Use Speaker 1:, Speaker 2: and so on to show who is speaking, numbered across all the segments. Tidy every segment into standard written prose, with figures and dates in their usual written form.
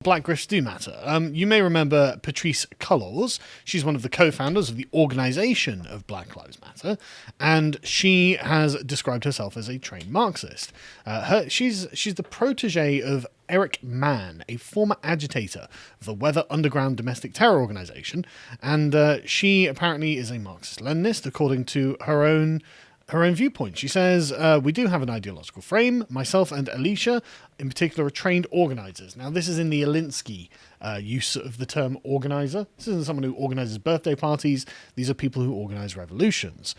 Speaker 1: Black Grifts do matter. You may remember Patrice Cullors. She's one of the co-founders of the organization of Black Lives Matter, and she has described herself as a trained Marxist. She's the protege of Eric Mann, a former agitator of the Weather Underground domestic terror organization, and she apparently is a Marxist-Leninist, according to her own viewpoint. She says, we do have an ideological frame. Myself and Alicia, in particular, are trained organizers. Now, this is in the Alinsky use of the term organizer. This isn't someone who organizes birthday parties. These are people who organize revolutions.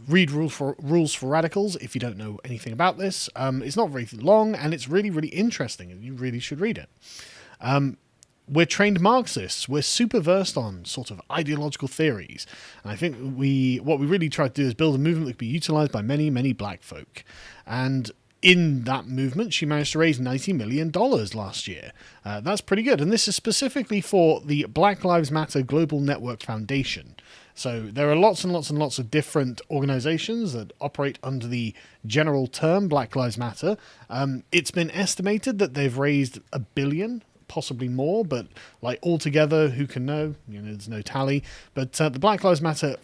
Speaker 1: Read Rules for Radicals if you don't know anything about this. It's not very long, and it's really, really interesting, and you really should read it. We're trained Marxists. We're super versed on sort of ideological theories. And I think what we really try to do is build a movement that could be utilized by many, many black folk. And in that movement, she managed to raise $90 million last year. That's pretty good. And this is specifically for the Black Lives Matter Global Network Foundation. So there are lots and lots and lots of different organizations that operate under the general term Black Lives Matter. It's been estimated that they've raised $1 billion, possibly more, but like altogether, who can know? There's no tally. But the Black Lives Matter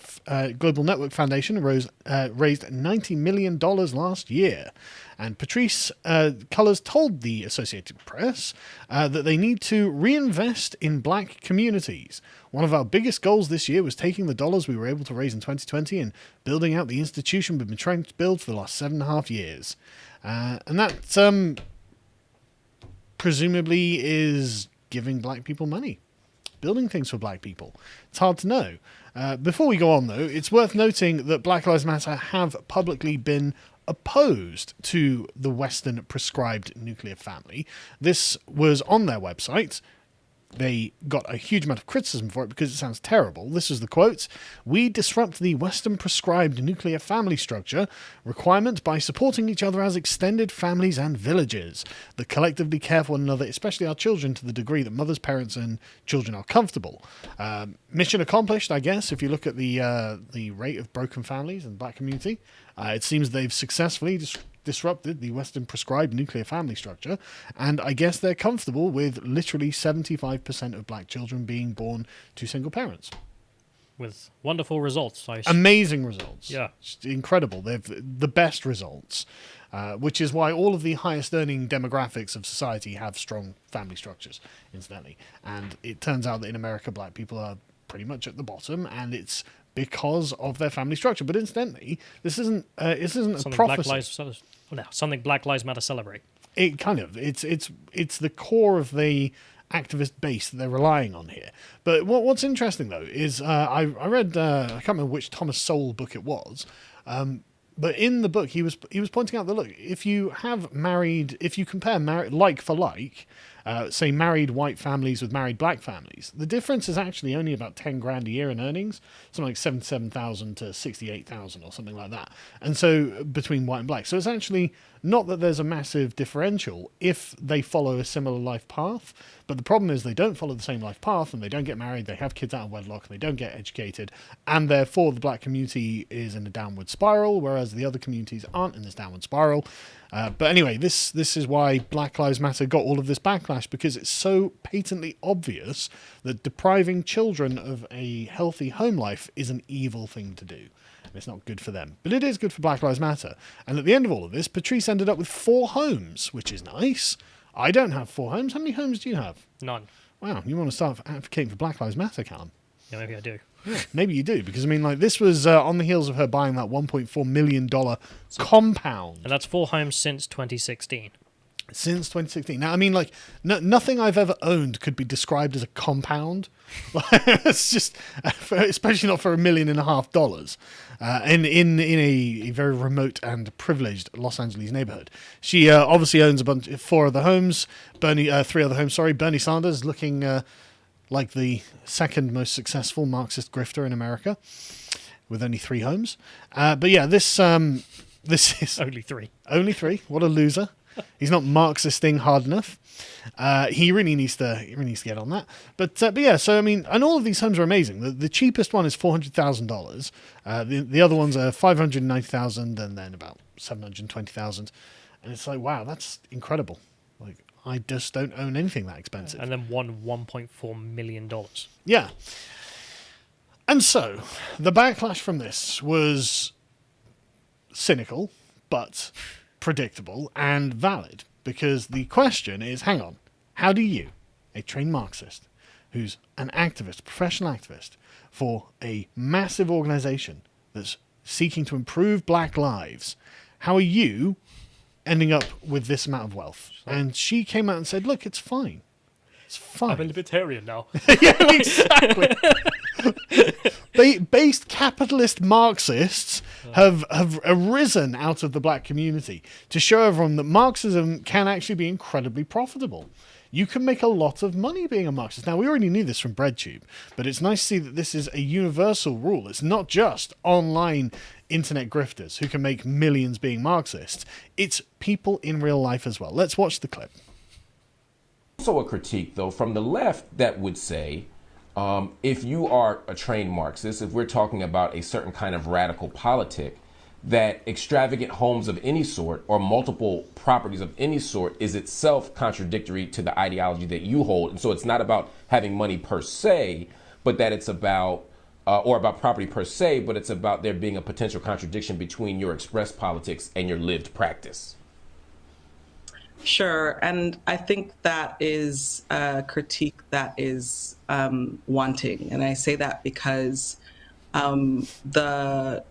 Speaker 1: Global Network Foundation raised $90 million last year. And Patrice Cullors told the Associated Press that they need to reinvest in black communities. One of our biggest goals this year was taking the dollars we were able to raise in 2020 and building out the institution we've been trying to build for the last 7.5 years. And that presumably is giving black people money, building things for black people. It's hard to know. Before we go on, though, it's worth noting that Black Lives Matter have publicly been opposed to the Western prescribed nuclear family. This was on their website. They got a huge amount of criticism for it because it sounds terrible. This is the quote: "We disrupt the Western prescribed nuclear family structure requirement by supporting each other as extended families and villages that collectively care for one another, especially our children, to the degree that mothers, parents, and children are comfortable." Mission accomplished, I guess, if you look at the rate of broken families in the black community. It seems they've successfully disrupted the Western prescribed nuclear family structure, and I guess they're comfortable with literally 75% of black children being born to single parents.
Speaker 2: With wonderful results.
Speaker 1: Amazing results.
Speaker 2: Yeah.
Speaker 1: Just incredible. They've the best results, which is why all of the highest earning demographics of society have strong family structures, incidentally. And it turns out that in America, black people are pretty much at the bottom, and it's because of their family structure. But incidentally, this isn't a prophecy.
Speaker 2: Something Black Lives Matter celebrate.
Speaker 1: It kind of it's the core of the activist base that they're relying on here. But what's interesting though is I read I can't remember which Thomas Sowell book it was. But in the book, he was pointing out that, look, if you compare like for like, say married white families with married black families, the difference is actually only about 10 grand a year in earnings, something like 77,000 to 68,000 or something like that. And so between white and black, so it's actually not that there's a massive differential if they follow a similar life path. But the problem is they don't follow the same life path, and they don't get married, they have kids out of wedlock, and they don't get educated, and therefore the black community is in a downward spiral, whereas the other communities aren't in this downward spiral. But anyway, this is why Black Lives Matter got all of this backlash, because it's so patently obvious that depriving children of a healthy home life is an evil thing to do. And it's not good for them. But it is good for Black Lives Matter. And at the end of all of this, Patrice ended up with 4 homes, which is nice. I don't have 4 homes. How many homes do you have?
Speaker 2: None.
Speaker 1: Wow, you want to start advocating for Black Lives Matter, Callum?
Speaker 2: Yeah, maybe I do.
Speaker 1: Yeah, maybe you do, because I mean, like, this was on the heels of her buying that $1.4 million compound.
Speaker 2: And that's 4 homes since 2016.
Speaker 1: Since 2016. Now, I mean, like, nothing I've ever owned could be described as a compound. It's just, especially not for $1.5 million. In a very remote and privileged Los Angeles neighborhood. She obviously owns 4 other homes. 3 other homes. Sorry, Bernie Sanders looking like the second most successful Marxist grifter in America, with only 3 homes. But yeah, this is
Speaker 2: only 3.
Speaker 1: Only 3. What a loser. He's not Marxisting hard enough. He really needs to get on that. But yeah, so I mean, and all of these homes are amazing. The cheapest one is $400,000. The other ones are $590,000, and then about $720,000. And it's like, wow, that's incredible. Like, I just don't own anything that expensive.
Speaker 2: And then won $1.4 million.
Speaker 1: Yeah. And so, the backlash from this was cynical, but predictable and valid. Because the question is, hang on, how do you, a trained Marxist, who's an activist, professional activist, for a massive organization that's seeking to improve black lives, how are you ending up with this amount of wealth? And she came out and said, look, it's fine. It's fine.
Speaker 2: I'm a libertarian now.
Speaker 1: Yeah, exactly. Based capitalist Marxists have arisen out of the black community to show everyone that Marxism can actually be incredibly profitable. You can make a lot of money being a Marxist. Now, we already knew this from BreadTube, but it's nice to see that this is a universal rule. It's not just online internet grifters who can make millions being Marxists. It's people in real life as well. Let's watch the clip.
Speaker 3: Also a critique, though, from the left that would say, if you are a trained Marxist, if we're talking about a certain kind of radical politic, that extravagant homes of any sort or multiple properties of any sort is itself contradictory to the ideology that you hold. And so it's not about having money per se, but that it's about, or about property per se, but it's about there being a potential contradiction between your expressed politics and your lived practice.
Speaker 4: Sure. And I think that is a critique that is wanting. And I say that because the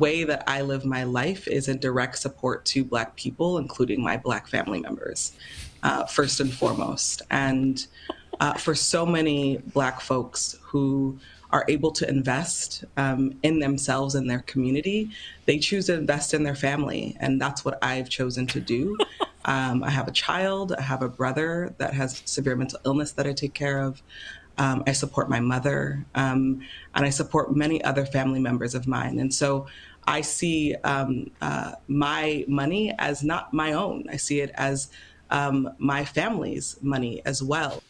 Speaker 4: way that I live my life is in direct support to Black people, including my Black family members, first and foremost. And for so many Black folks who are able to invest in themselves and their community, they choose to invest in their family. And that's what I've chosen to do. I have a child, I have a brother that has severe mental illness that I take care of. I support my mother, and I support many other family members of mine. And so I see my money as not my own. I see it as my family's money as well.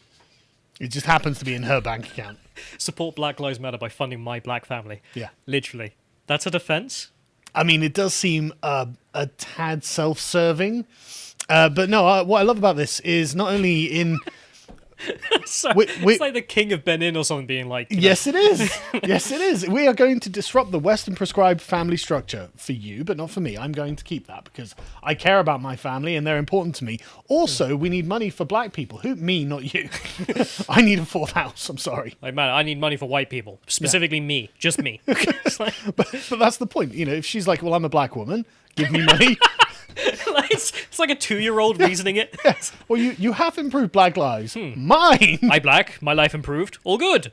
Speaker 1: It just happens to be in her bank account.
Speaker 2: Support Black Lives Matter by funding my black family.
Speaker 1: Yeah.
Speaker 2: Literally. That's a defense?
Speaker 1: I mean, it does seem a tad self-serving. But no, what I love about this is not only in...
Speaker 2: So, it's like the king of Benin or something being like...
Speaker 1: Yes, it is. Yes, it is. We are going to disrupt the Western prescribed family structure for you, but not for me. I'm going to keep that because I care about my family and they're important to me. Also, we need money for Black people. Who? Me, not you. I need a fourth house. I'm sorry.
Speaker 2: Like, man, I need money for white people. Specifically me. Just me. It's like...
Speaker 1: but that's the point. You know, if she's like, well, I'm a Black woman, give me money...
Speaker 2: it's like a 2-year-old reasoning it.
Speaker 1: Yes. Well, you have improved Black lives. Mine.
Speaker 2: I black. My life improved. All good.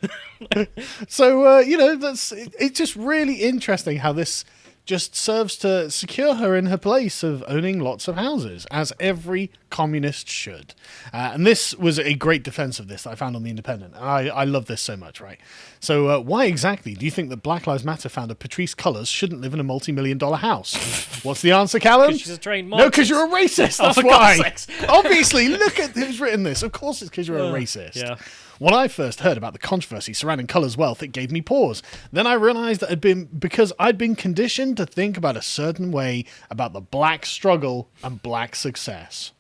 Speaker 1: So, it's just really interesting how this just serves to secure her in her place of owning lots of houses, as every communist should. And this was a great defense of this that I found on The Independent. And I love this so much, right? So why exactly do you think that Black Lives Matter founder Patrisse Cullors shouldn't live in a multi-million-dollar house? What's the answer, Callum?
Speaker 2: Because she's a trained Marxist.
Speaker 1: No, because you're a racist. That's
Speaker 2: for
Speaker 1: why.
Speaker 2: God's sakes.
Speaker 1: Obviously, look at who's written this. Of course it's because you're a racist.
Speaker 2: Yeah.
Speaker 1: When I first heard about the controversy surrounding Cullors' wealth, it gave me pause. Then I realised that because I'd been conditioned to think about a certain way about the black struggle and black success.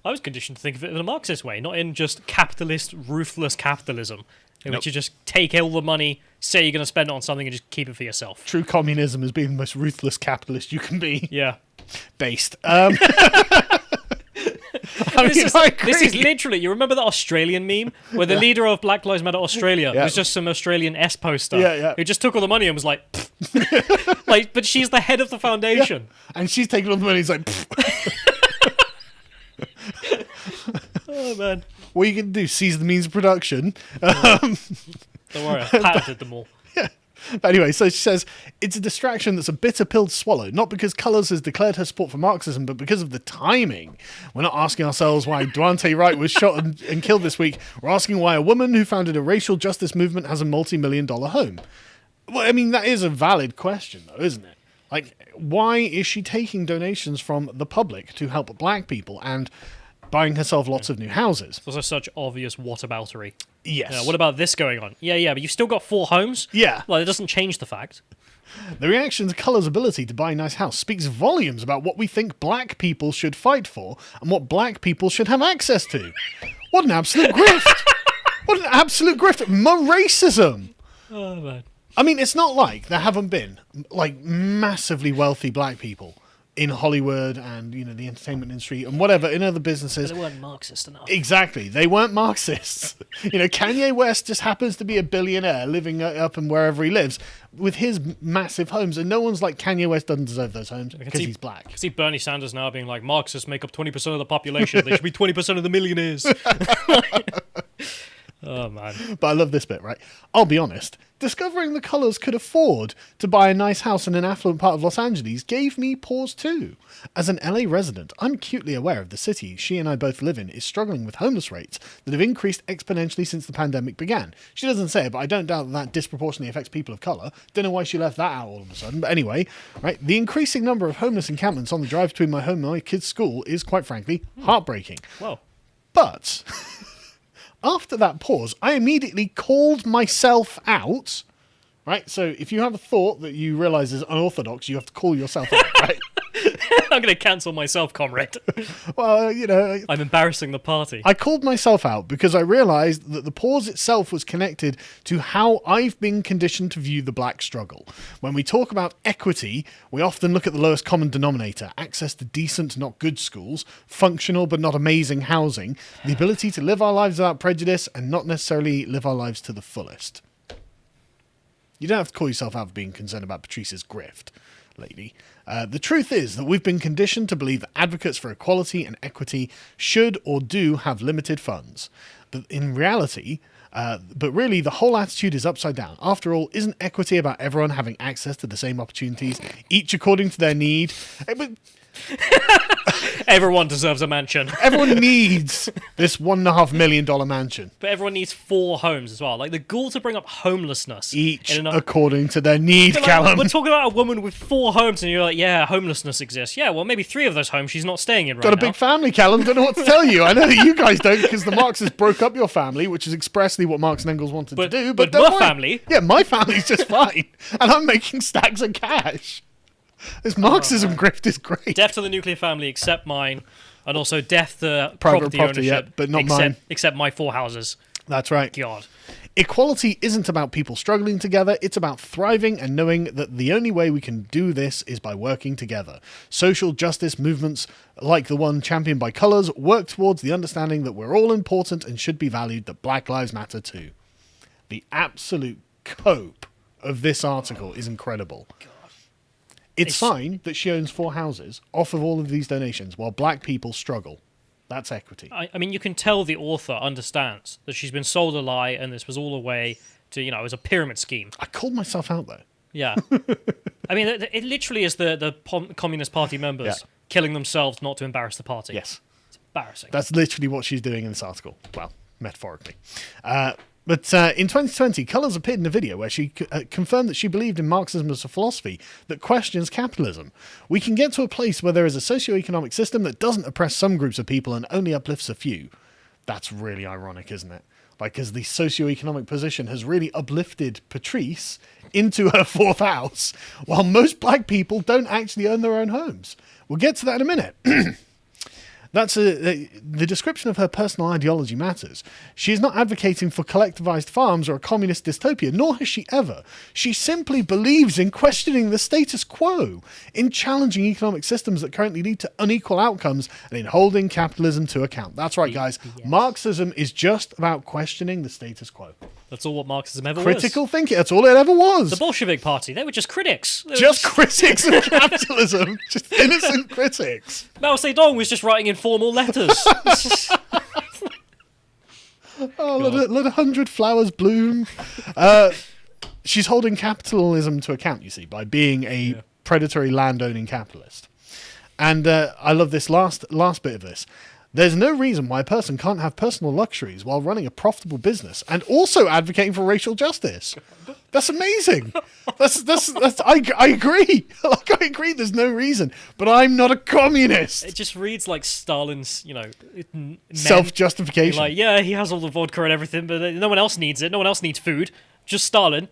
Speaker 2: I was conditioned to think of it in a Marxist way, not in just capitalist, ruthless capitalism, in which you just take all the money, say you're going to spend it on something, and just keep it for yourself.
Speaker 1: True communism is being the most ruthless capitalist you can be.
Speaker 2: Yeah.
Speaker 1: Based.
Speaker 2: This is literally, you remember that Australian meme where the leader of Black Lives Matter Australia was just some Australian S poster who just took all the money and was like, like, but she's the head of the foundation.
Speaker 1: Yeah. And she's taking all the money. He's like,
Speaker 2: oh man,
Speaker 1: what are you going to do? Seize the means of production?
Speaker 2: Don't worry, I patented them all.
Speaker 1: But anyway, so she says, it's a distraction that's a bitter pill to swallow, not because Cullors has declared her support for Marxism, but because of the timing. We're not asking ourselves why Duante Wright was shot and killed this week. We're asking why a woman who founded a racial justice movement has a multi-million-dollar home. Well, I mean, that is a valid question, though, isn't it? Like, why is she taking donations from the public to help Black people and buying herself lots of new houses?
Speaker 2: It's also such obvious whataboutery.
Speaker 1: Yes.
Speaker 2: What about this going on? Yeah, but you've still got 4 homes?
Speaker 1: Yeah.
Speaker 2: Well, it doesn't change the fact.
Speaker 1: The reaction to Colour's ability to buy a nice house speaks volumes about what we think black people should fight for and what black people should have access to. What an absolute grift! What an absolute grift! Racism!
Speaker 2: Oh, man.
Speaker 1: I mean, it's not like there haven't been, like, massively wealthy black people in Hollywood and, you know, the entertainment industry and whatever, in other businesses.
Speaker 2: But they weren't Marxist enough.
Speaker 1: Exactly. They weren't Marxists. You know, Kanye West just happens to be a billionaire living up and wherever he lives with his massive homes. And no one's like, Kanye West doesn't deserve those homes because he's black.
Speaker 2: I see Bernie Sanders now being like, Marxists make up 20% of the population. They should be 20% of the millionaires. Oh, man.
Speaker 1: But I love this bit, right? I'll be honest. Discovering the Colours could afford to buy a nice house in an affluent part of Los Angeles gave me pause too. As an LA resident, I'm acutely aware of the city she and I both live in is struggling with homeless rates that have increased exponentially since the pandemic began. She doesn't say it, but I don't doubt that disproportionately affects people of colour. Don't know why she left that out all of a sudden, but anyway, right? The increasing number of homeless encampments on the drive between my home and my kids' school is, quite frankly, heartbreaking.
Speaker 2: Whoa.
Speaker 1: But after that pause, I immediately called myself out, right? So if you have a thought that you realise is unorthodox, you have to call yourself out, right?
Speaker 2: I'm going to cancel myself, comrade.
Speaker 1: Well, you know,
Speaker 2: I'm embarrassing the party.
Speaker 1: I called myself out because I realised that the pause itself was connected to how I've been conditioned to view the black struggle. When we talk about equity, we often look at the lowest common denominator, access to decent, not good schools, functional but not amazing housing, the ability to live our lives without prejudice and not necessarily live our lives to the fullest. You don't have to call yourself out for being concerned about Patrice's grift, lady. The truth is that we've been conditioned to believe that advocates for equality and equity should or do have limited funds. But in reality, really, the whole attitude is upside down. After all, isn't equity about everyone having access to the same opportunities, each according to their need?
Speaker 2: Everyone deserves a mansion.
Speaker 1: Everyone needs this $1.5 million mansion.
Speaker 2: But everyone needs 4 homes as well. Like, the gall to bring up homelessness.
Speaker 1: Each according to their need,
Speaker 2: like,
Speaker 1: Callum.
Speaker 2: We're talking about a woman with 4 homes, and you're like, yeah, homelessness exists. Yeah, well, maybe 3 of those homes she's not staying in right now.
Speaker 1: Got a big family, Callum. Don't know what to tell you. I know that you guys don't, because the Marxists broke up your family, which is expressly what Marx and Engels wanted to do.
Speaker 2: But
Speaker 1: don't
Speaker 2: my
Speaker 1: worry.
Speaker 2: family...
Speaker 1: Yeah, my family's just fine. And I'm making stacks of cash. This Marxism grift is great.
Speaker 2: Death to the nuclear family, except mine. And also death to
Speaker 1: private property
Speaker 2: ownership,
Speaker 1: yeah, but not mine.
Speaker 2: Except my 4 houses.
Speaker 1: That's right.
Speaker 2: God.
Speaker 1: Equality isn't about people struggling together, it's about thriving and knowing that the only way we can do this is by working together. Social justice movements like the one championed by Colours work towards the understanding that we're all important and should be valued, that Black Lives Matter too. The absolute cope of this article is incredible. It's fine that she owns 4 houses off of all of these donations while black people struggle. That's equity.
Speaker 2: I mean, you can tell the author understands that she's been sold a lie and this was all a way to, you know, it was a pyramid scheme.
Speaker 1: I called myself out, though.
Speaker 2: Yeah. I mean, it literally is the Communist Party members killing themselves not to embarrass the party.
Speaker 1: Yes.
Speaker 2: It's embarrassing.
Speaker 1: That's literally what she's doing in this article. Well, metaphorically. But in 2020, Colours appeared in a video where she confirmed that she believed in Marxism as a philosophy that questions capitalism. We can get to a place where there is a socio-economic system that doesn't oppress some groups of people and only uplifts a few. That's really ironic, isn't it? Like, because the socio-economic position has really uplifted Patrice into her 4th house, while most black people don't actually own their own homes. We'll get to that in a minute. The description of her personal ideology matters. She is not advocating for collectivized farms or a communist dystopia, nor has she ever. She simply believes in questioning the status quo, in challenging economic systems that currently lead to unequal outcomes, and in holding capitalism to account. That's right, guys. Yes. Marxism is just about questioning the status quo.
Speaker 2: That's all what Marxism ever was.
Speaker 1: Critical thinking. That's all it ever was.
Speaker 2: The Bolshevik Party. They were just critics.
Speaker 1: Just critics of capitalism. Just innocent critics.
Speaker 2: Mao Zedong was just writing informal letters.
Speaker 1: Let 100 flowers bloom. She's holding capitalism to account, you see, by being a predatory land-owning capitalist. And I love this last bit of this. There's no reason why a person can't have personal luxuries while running a profitable business and also advocating for racial justice. That's amazing. I agree. Like, I agree. There's no reason, but I'm not a communist.
Speaker 2: It just reads like Stalin's,
Speaker 1: self-justification.
Speaker 2: Like, yeah, he has all the vodka and everything, but no one else needs it. No one else needs food. Just Stalin.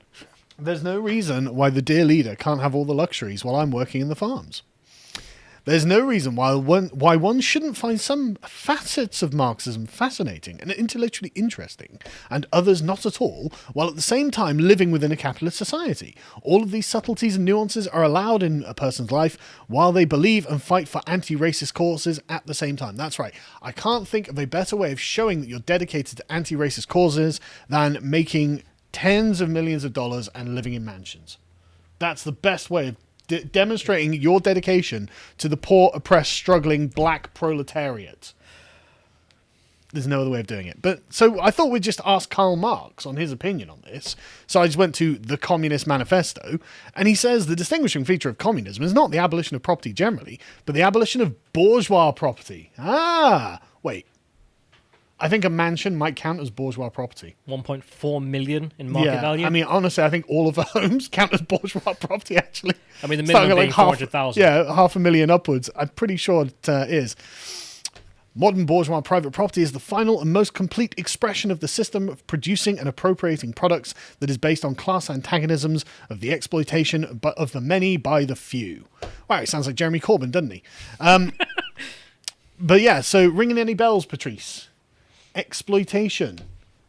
Speaker 1: There's no reason why the dear leader can't have all the luxuries while I'm working in the farms. There's no reason why one shouldn't find some facets of Marxism fascinating and intellectually interesting, and others not at all, while at the same time living within a capitalist society. All of these subtleties and nuances are allowed in a person's life while they believe and fight for anti-racist causes at the same time. That's right. I can't think of a better way of showing that you're dedicated to anti-racist causes than making tens of millions of dollars and living in mansions. That's the best way of demonstrating your dedication to the poor, oppressed, struggling black proletariat. There's no other way of doing it. But so I thought we'd just ask Karl Marx on his opinion on this. So I just went to the Communist Manifesto, and he says the distinguishing feature of communism is not the abolition of property generally, but the abolition of bourgeois property. Wait. I think a mansion might count as bourgeois property.
Speaker 2: 1.4 million in market value.
Speaker 1: I mean, honestly, I think all of the homes count as bourgeois property, actually.
Speaker 2: I mean, the minimum being 400,000.
Speaker 1: Yeah, 500,000 upwards. I'm pretty sure it is. Modern bourgeois private property is the final and most complete expression of the system of producing and appropriating products that is based on class antagonisms of the exploitation of the many by the few. Wow, he sounds like Jeremy Corbyn, doesn't he? But yeah, so ringing any bells, Patrice? Exploitation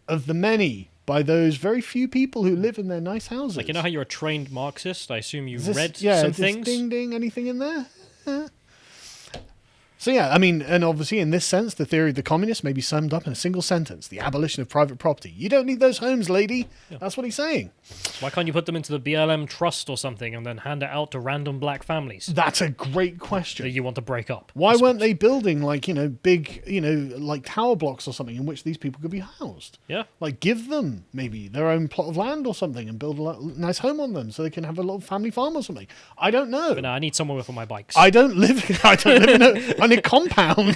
Speaker 1: of the many by those very few people who live in their nice houses.
Speaker 2: Like, you know how you're a trained Marxist? I assume you read some things?
Speaker 1: Ding, ding, anything in there? So yeah, I mean, and obviously in this sense, the theory of the communists may be summed up in a single sentence: the abolition of private property. You don't need those homes, lady. Yeah. That's what he's saying.
Speaker 2: Why can't you put them into the BLM trust or something and then hand it out to random black families?
Speaker 1: That's a great question.
Speaker 2: That you want to break up.
Speaker 1: Why weren't they building big, like tower blocks or something in which these people could be housed?
Speaker 2: Yeah.
Speaker 1: Like give them maybe their own plot of land or something and build a nice home on them so they can have a little family farm or something. I don't know.
Speaker 2: But no, I need somewhere for my bikes.
Speaker 1: I don't live in a compound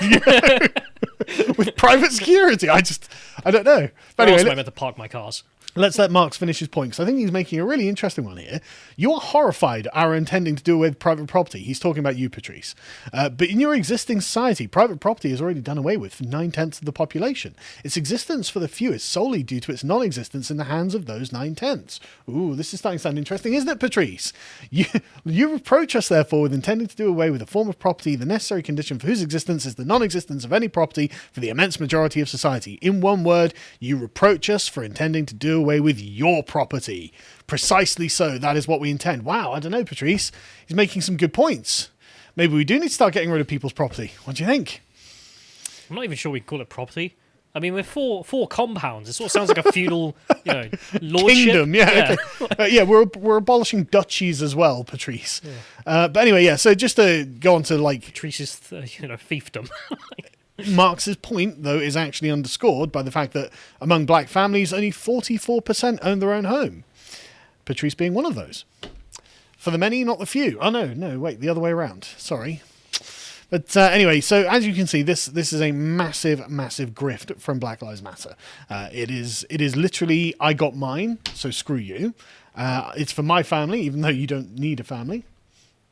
Speaker 1: with private security. I don't know. But
Speaker 2: Where
Speaker 1: anyway,
Speaker 2: else am I meant to park my cars?
Speaker 1: Let's let Marx finish his point, because I think he's making a really interesting one here. You are horrified at our intending to do away with private property. He's talking about you, Patrice. But in your existing society, private property is already done away with for 9/10 of the population. Its existence for the few is solely due to its non-existence in the hands of those 9/10. Ooh, this is starting to sound interesting, isn't it, Patrice? You reproach us, therefore, with intending to do away with a form of property, the necessary condition for whose existence is the non-existence of any property for the immense majority of society. In one word, you reproach us for intending to do away with your property. Precisely so. That is what we intend. Wow, I don't know, Patrice. He's making some good points. Maybe we do need to start getting rid of people's property. What do you think?
Speaker 2: I'm not even sure we'd call it property. I mean, we're four compounds. It sort of sounds like a feudal, lordship.
Speaker 1: Kingdom, yeah. Okay. We're abolishing duchies as well, Patrice. Yeah. But anyway, yeah. So just to go on to
Speaker 2: Patrice's, fiefdom.
Speaker 1: Marx's point, though, is actually underscored by the fact that among black families, only 44% own their own home. Patrice being one of those. For the many, not the few. Oh, no, wait, the other way around. Sorry. But anyway, so as you can see, this is a massive, massive grift from Black Lives Matter. It is literally, I got mine, so screw you. It's for my family, even though you don't need a family.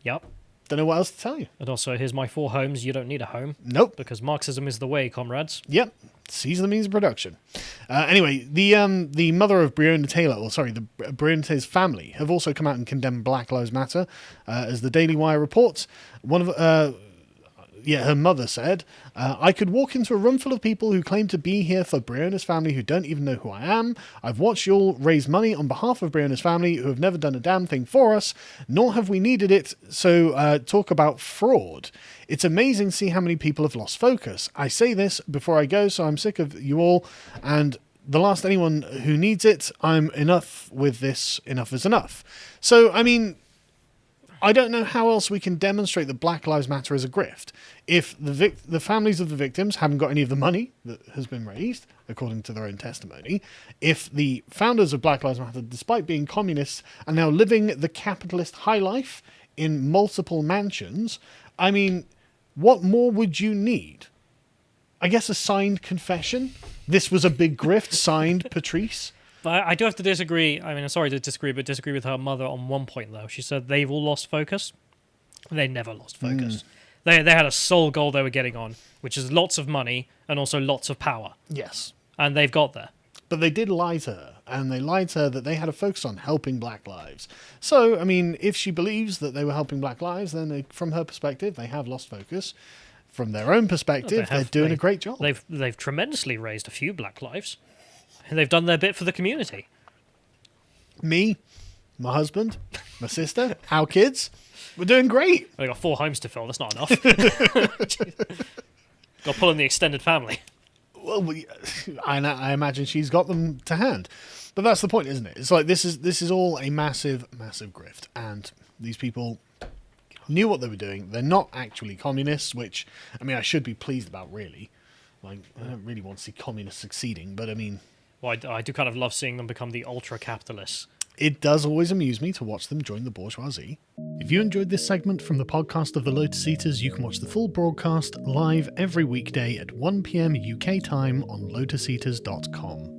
Speaker 2: Yep.
Speaker 1: Don't know what else to tell you.
Speaker 2: And also, here's my 4 homes. You don't need a home.
Speaker 1: Nope.
Speaker 2: Because Marxism is the way, comrades.
Speaker 1: Yep. Seize the means of production. Anyway, the mother of Breonna Taylor, the Breonna Taylor's family, have also come out and condemned Black Lives Matter. As the Daily Wire reports, her mother said, I could walk into a room full of people who claim to be here for Breonna's family who don't even know who I am. I've watched you all raise money on behalf of Breonna's family who have never done a damn thing for us, nor have we needed it, so talk about fraud. It's amazing to see how many people have lost focus. I say this before I go, so I'm sick of you all, and the last anyone who needs it, I'm enough with this, enough is enough. So, I mean, I don't know how else we can demonstrate that Black Lives Matter is a grift. If the families of the victims haven't got any of the money that has been raised, according to their own testimony, if the founders of Black Lives Matter, despite being communists, are now living the capitalist high life in multiple mansions, I mean, what more would you need? I guess a signed confession? This was a big grift, signed Patrice?
Speaker 2: But I do have to disagree. I mean, I'm sorry to disagree, but disagree with her mother on one point, though. She said they've all lost focus. They never lost focus. They had a sole goal they were getting on, which is lots of money and also lots of power.
Speaker 1: Yes.
Speaker 2: And they've got there.
Speaker 1: But they did lie to her, and they lied to her that they had a focus on helping black lives. So, I mean, if she believes that they were helping black lives, then from her perspective, they have lost focus. From their own perspective, they're doing a great job.
Speaker 2: They've tremendously raised a few black lives. And they've done their bit for the community.
Speaker 1: Me, my husband, my sister, our kids, we're doing great.
Speaker 2: They got 4 homes to fill. That's not enough. Got to pull in the extended family.
Speaker 1: Well, I imagine she's got them to hand. But that's the point, isn't it? It's like this is all a massive, massive grift. And these people knew what they were doing. They're not actually communists, which, I mean, I should be pleased about, really. Like, I don't really want to see communists succeeding, but I mean...
Speaker 2: Well, I do kind of love seeing them become the ultra-capitalists.
Speaker 1: It does always amuse me to watch them join the bourgeoisie. If you enjoyed this segment from the podcast of the Lotus Eaters, you can watch the full broadcast live every weekday at 1 PM UK time on lotuseaters.com.